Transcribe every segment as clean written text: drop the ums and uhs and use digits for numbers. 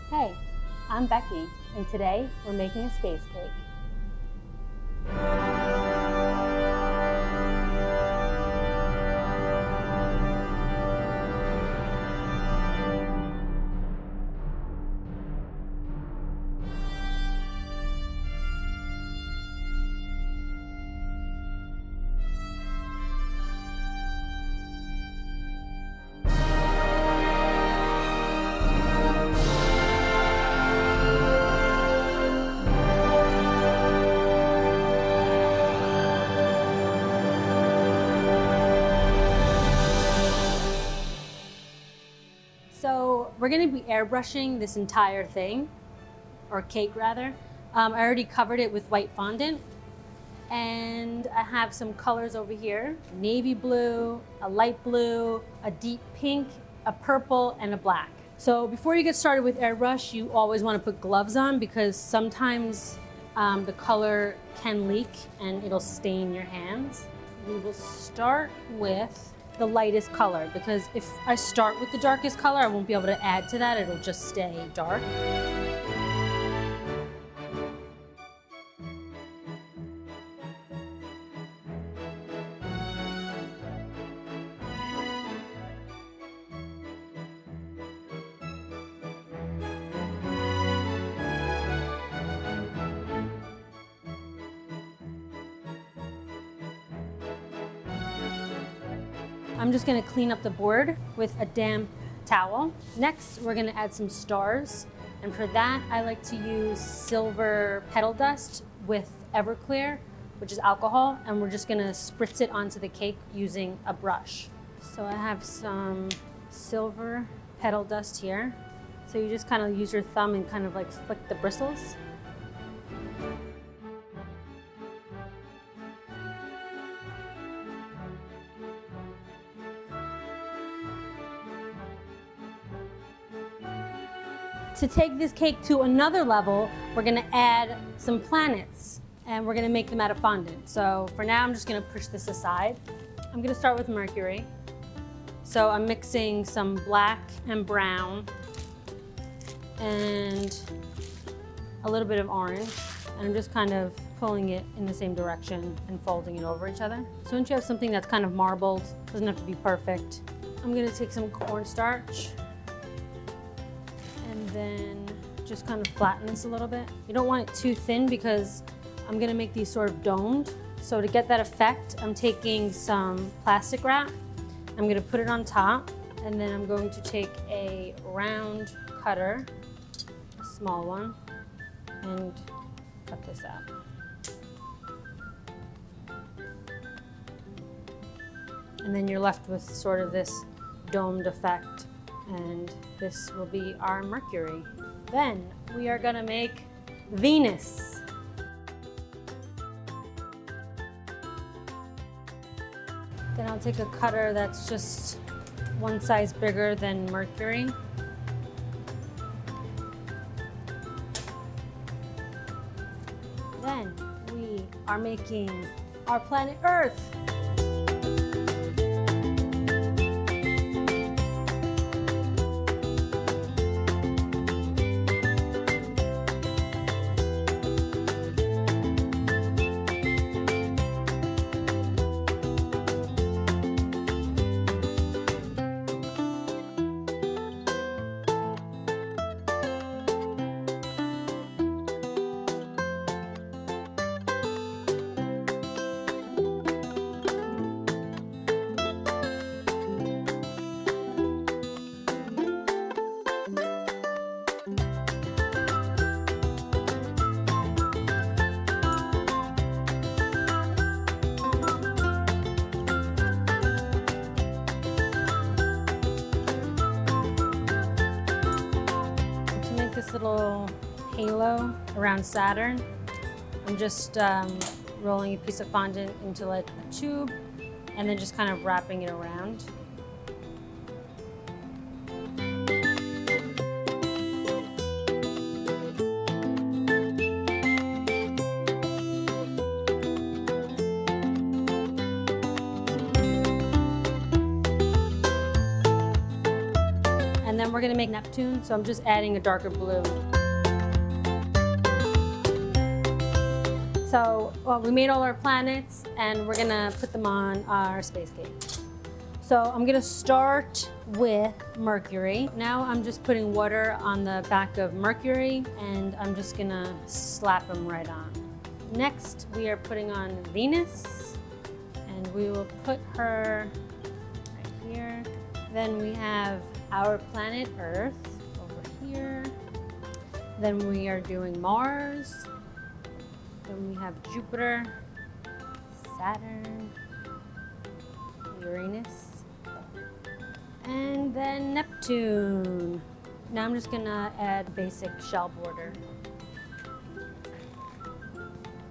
Hey, I'm Becky, and today we're making a space cake. So we're going to be airbrushing this entire thing, or cake rather. I already covered it with white fondant, and I have some colors over here: navy blue, a light blue, a deep pink, a purple, and a black. So before you get started with airbrush, you always want to put gloves on because sometimes the color can leak and it'll stain your hands. We will start with the lightest color, because if I start with the darkest color, I won't be able to add to that. It'll just stay dark. I'm just gonna clean up the board with a damp towel. Next, we're gonna add some stars. And for that, I like to use silver petal dust with Everclear, which is alcohol, and we're just gonna spritz it onto the cake using a brush. So I have some silver petal dust here. So you just kind of use your thumb and kind of like flick the bristles. To take this cake to another level, we're gonna add some planets, and we're gonna make them out of fondant. So for now, I'm just gonna push this aside. I'm gonna start with Mercury. So I'm mixing some black and brown and a little bit of orange. And I'm just kind of pulling it in the same direction and folding it over each other. So once you have something that's kind of marbled, doesn't have to be perfect, I'm gonna take some cornstarch and then just kind of flatten this a little bit. You don't want it too thin because I'm gonna make these sort of domed. So to get that effect, I'm taking some plastic wrap. I'm gonna put it on top, and then I'm going to take a round cutter, a small one, and cut this out. And then you're left with sort of this domed effect, and this will be our Mercury. Then we are gonna make Venus. Then I'll take a cutter that's just one size bigger than Mercury. Then we are making our planet Earth. This little halo around Saturn, I'm just rolling a piece of fondant into like a tube and then just kind of wrapping it around. then we're gonna make Neptune, so I'm just adding a darker blue. So we made all our planets and we're gonna put them on our space cake. So I'm gonna start with Mercury. Now I'm just putting water on the back of Mercury and I'm just gonna slap them right on. Next, we are putting on Venus and we will put her right here. Then we have our planet Earth over here. Then we are doing Mars. Then we have Jupiter, Saturn, Uranus, and then Neptune. Now I'm just gonna add basic shell border.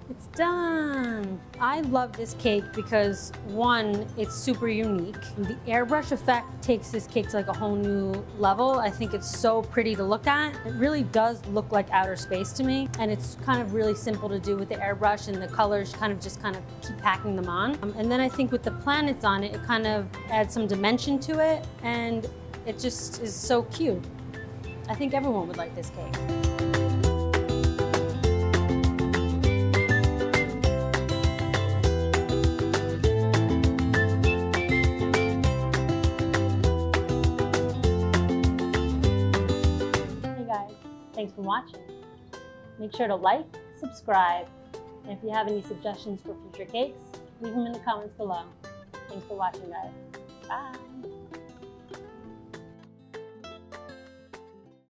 It's done! I love this cake because one, it's super unique. The airbrush effect takes this cake to like a whole new level. I think it's so pretty to look at. It really does look like outer space to me. And it's kind of really simple to do with the airbrush and the colors just kind of keep packing them on. And then I think with the planets on it, it kind of adds some dimension to it and it just is so cute. I think everyone would like this cake. Thanks for watching. Make sure to like, subscribe, and if you have any suggestions for future cakes, leave them in the comments below. Thanks for watching, guys. Bye.